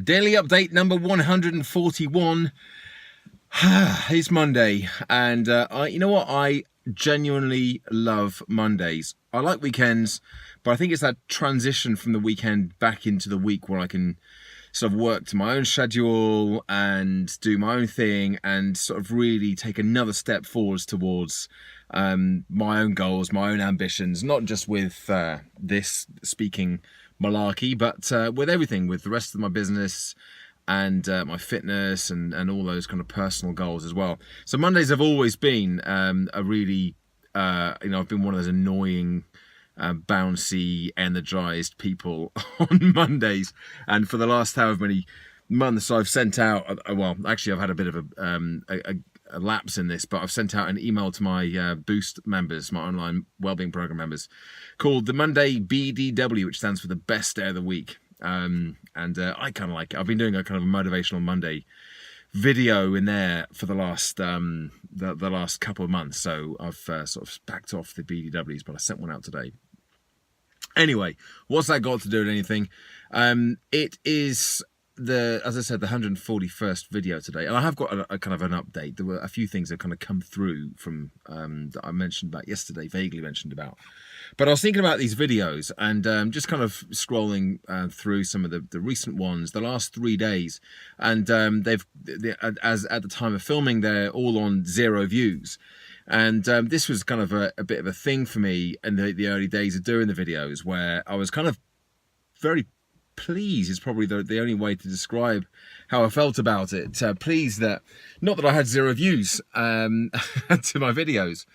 Daily update number 141. It's Monday, and you know what? I genuinely love Mondays. I like weekends, but I think it's that transition from the weekend back into the week where I can sort of work to my own schedule and do my own thing and sort of really take another step forwards towards my own goals, my own ambitions, not just with this speaking malarkey, but with everything, with the rest of my business and my fitness and all those kind of personal goals as well. So Mondays have always been a really, I've been one of those annoying, bouncy, energized people on Mondays. And for the last however many months, I've sent out, well, actually I've had a bit of a lapse in this, but I've sent out an email to my Boost members, my online wellbeing program members, called the Monday BDW, which stands for the best day of the week. I kind of like it. I've been doing a kind of a motivational Monday video in there for the last the last couple of months, so I've sort of backed off the BDWs, but I sent one out today. Anyway, what's that got to do with anything? It is as I said, the 141st video today, and I have got a kind of an update. There were a few things that kind of come through from that I mentioned about yesterday, vaguely mentioned about. But I was thinking about these videos and just kind of scrolling through some of the recent ones, the last 3 days, and as at the time of filming, they're all on 0 views. And this was kind of a bit of a thing for me in the early days of doing the videos, where I was kind of very pleased, is probably the only way to describe how I felt about it. Pleased that, not that I had 0 views to my videos,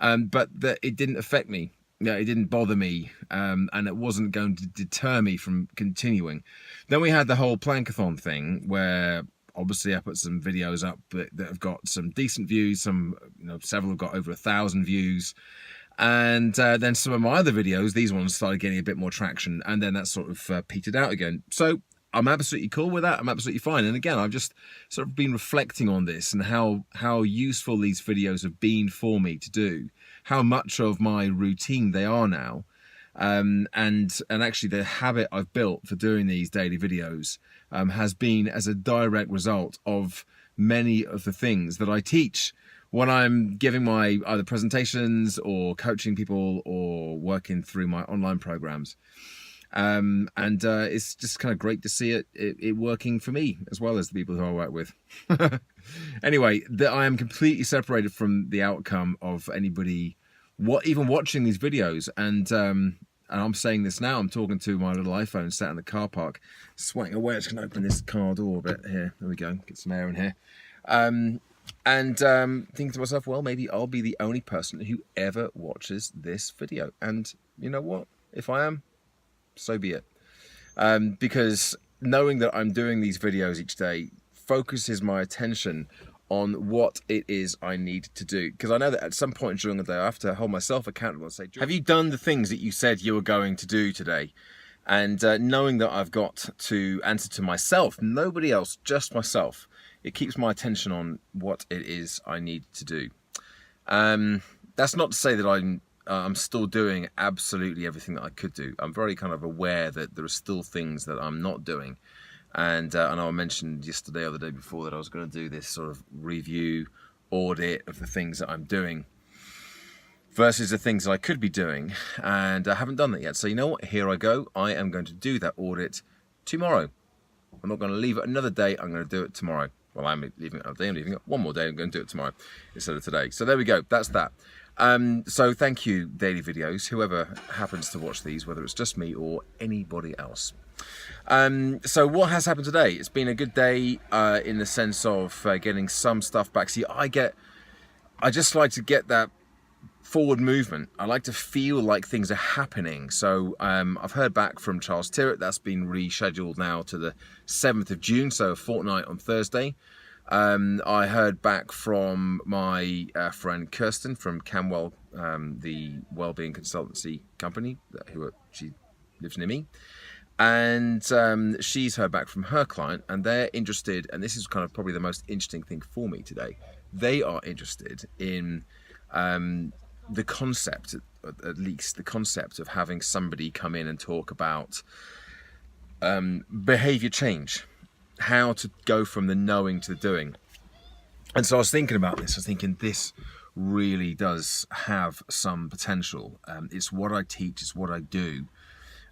but that it didn't affect me. Yeah, it didn't bother me, and it wasn't going to deter me from continuing. Then we had the whole Plankathon thing, where obviously I put some videos up that have got some decent views. Some, several have got over 1,000 views. And then some of my other videos, these ones started getting a bit more traction, and then that sort of petered out again. So I'm absolutely cool with that. I'm absolutely fine. And again, I've just sort of been reflecting on this and how useful these videos have been for me to do, how much of my routine they are now. And actually the habit I've built for doing these daily videos has been as a direct result of many of the things that I teach when I'm giving my either presentations or coaching people or working through my online programs. It's just kind of great to see it working for me as well as the people who I work with. Anyway, I am completely separated from the outcome of anybody even watching these videos. And I'm saying this now, I'm talking to my little iPhone sat in the car park, sweating away. I just can open this car door a bit here. There we go, get some air in here. Thinking to myself, well, maybe I'll be the only person who ever watches this video. And you know what? If I am, so be it. Because knowing that I'm doing these videos each day focuses my attention on what it is I need to do. Because I know that at some point during the day, I have to hold myself accountable and say, have you done the things that you said you were going to do today? And knowing that I've got to answer to myself, nobody else, just myself, it keeps my attention on what it is I need to do. That's not to say that I'm still doing absolutely everything that I could do. I'm very kind of aware that there are still things that I'm not doing. And I know I mentioned yesterday or the day before that I was going to do this sort of review, audit of the things that I'm doing versus the things that I could be doing. And I haven't done that yet. So you know what? Here I go. I am going to do that audit tomorrow. I'm not going to leave it another day. I'm going to do it tomorrow. Well, I'm leaving it another day. I'm leaving it one more day. I'm going to do it tomorrow instead of today. So there we go. That's that. So thank you, daily videos, whoever happens to watch these, whether it's just me or anybody else. So what has happened today? It's been a good day in the sense of getting some stuff back. See, I just like to get that forward movement. I like to feel like things are happening. So I've heard back from Charles Tyrwhitt. That's been rescheduled now to the 7th of June, so a fortnight on Thursday. I heard back from my friend Kirsten from Camwell, the wellbeing consultancy company, she lives near me. And she's heard back from her client, and they're interested, and this is kind of probably the most interesting thing for me today. They are interested in the concept, at least the concept of having somebody come in and talk about behavior change. how to go from the knowing to the doing. And so I was thinking about this. I was thinking this really does have some potential. It's what I teach, it's what I do.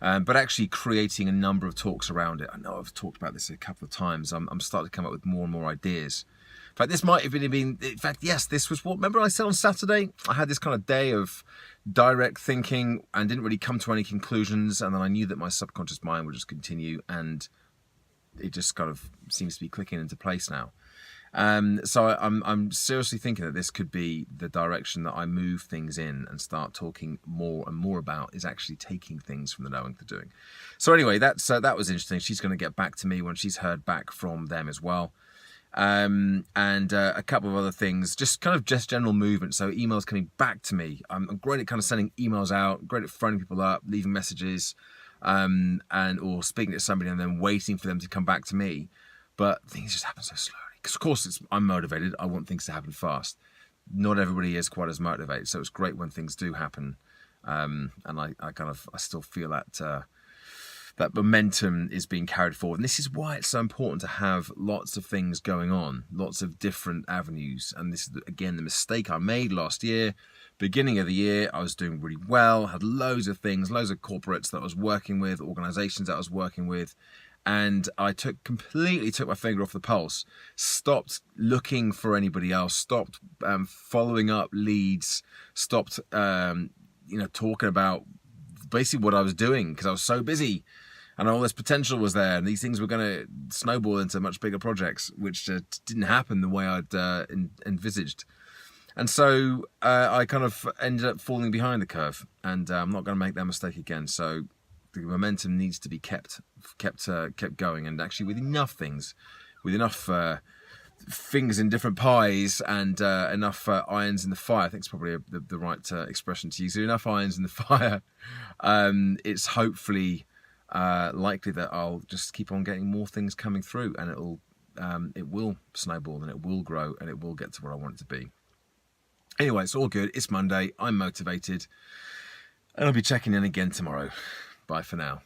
But actually creating a number of talks around it. I know I've talked about this a couple of times. I'm starting to come up with more and more ideas. In fact, this might have been, in fact, yes, this was what, remember I said on Saturday? I had this kind of day of direct thinking and didn't really come to any conclusions. And then I knew that my subconscious mind would just continue, and it just kind of seems to be clicking into place now. So I'm seriously thinking that this could be the direction that I move things in and start talking more and more about, is actually taking things from the knowing to doing. So anyway, that was interesting. She's going to get back to me when she's heard back from them as well. And a couple of other things, just general movement. So emails coming back to me. I'm great at kind of sending emails out, great at phoning people up, leaving messages, or speaking to somebody and then waiting for them to come back to me. But things just happen so slowly. Because of course I'm motivated. I want things to happen fast. Not everybody is quite as motivated. So it's great when things do happen. And I still feel that that momentum is being carried forward. And this is why it's so important to have lots of things going on, lots of different avenues. And this is, again, the mistake I made last year. Beginning of the year, I was doing really well, had loads of things, loads of corporates that I was working with, organizations that I was working with. And I completely took my finger off the pulse, stopped looking for anybody else, stopped following up leads, stopped talking about basically what I was doing, because I was so busy and all this potential was there, and these things were going to snowball into much bigger projects, which didn't happen the way I'd envisaged. And so I kind of ended up falling behind the curve, and I'm not going to make that mistake again. So the momentum needs to be kept going, and actually with enough things, with enough fingers in different pies, and enough irons in the fire. I think it's probably the right expression to use. So enough irons in the fire. It's hopefully likely that I'll just keep on getting more things coming through, and it will snowball, and it will grow, and it will get to where I want it to be. Anyway, it's all good. It's Monday. I'm motivated, and I'll be checking in again tomorrow. Bye for now.